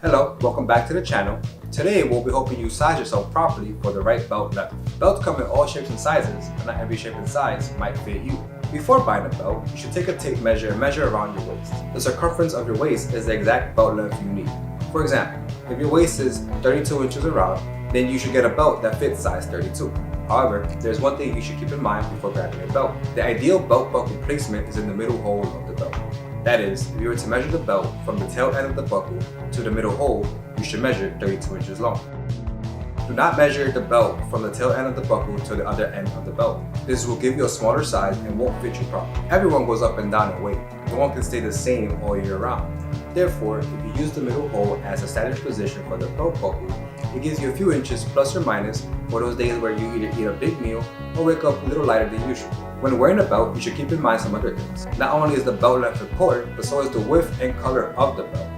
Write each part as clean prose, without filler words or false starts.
Hello, welcome back to the channel. Today we'll be helping you size yourself properly for the right belt length. Belts come in all shapes and sizes, but not every shape and size might fit you. Before buying a belt, you should take a tape measure and measure around your waist. The circumference of your waist is the exact belt length you need. For example, if your waist is 32 inches around, then you should get a belt that fits size 32. However, there's one thing you should keep in mind before grabbing a belt. The ideal belt buckle placement is in the middle hole of the belt. That is, if you were to measure the belt from the tail end of the buckle to the middle hole, you should measure 32 inches long. Do not measure the belt from the tail end of the buckle to the other end of the belt. This will give you a smaller size and won't fit you properly. Everyone goes up and down in weight. No one can stay the same all year round. Therefore, if you use the middle hole as a standard position for the belt buckle, it gives you a few inches plus or minus for those days where you either eat a big meal or wake up a little lighter than usual. When wearing a belt, you should keep in mind some other things. Not only is the belt length important, but so is the width and color of the belt.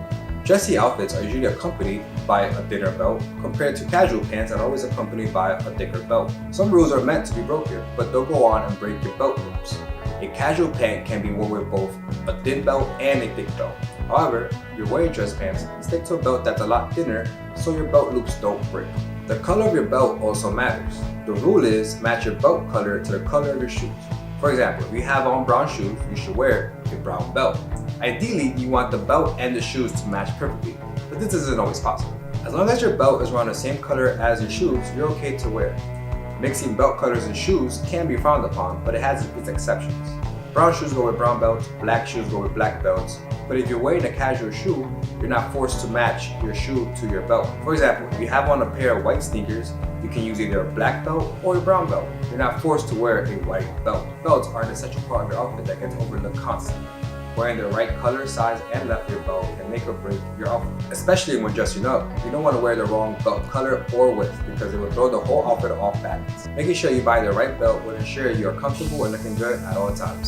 Dressy outfits are usually accompanied by a thinner belt, compared to casual pants that are always accompanied by a thicker belt. Some rules are meant to be broken, but they'll go on and break your belt loops. A casual pant can be worn with both a thin belt and a thick belt. However, if you're wearing dress pants, stick to a belt that's a lot thinner so your belt loops don't break. The color of your belt also matters. The rule is match your belt color to the color of your shoes. For example, if you have on brown shoes, you should wear a brown belt. Ideally, you want the belt and the shoes to match perfectly, but this isn't always possible. As long as your belt is around the same color as your shoes, you're okay to wear. Mixing belt colors and shoes can be frowned upon, but it has its exceptions. Brown shoes go with brown belts, black shoes go with black belts, but if you're wearing a casual shoe, you're not forced to match your shoe to your belt. For example, if you have on a pair of white sneakers, you can use either a black belt or a brown belt. You're not forced to wear a white belt. Belts are an essential part of your outfit that gets overlooked constantly. Wearing the right color, size, and length of your belt can make or break your outfit. Especially when dressing up, you don't want to wear the wrong belt color or width because it will throw the whole outfit off balance. Making sure you buy the right belt will ensure you are comfortable and looking good at all times.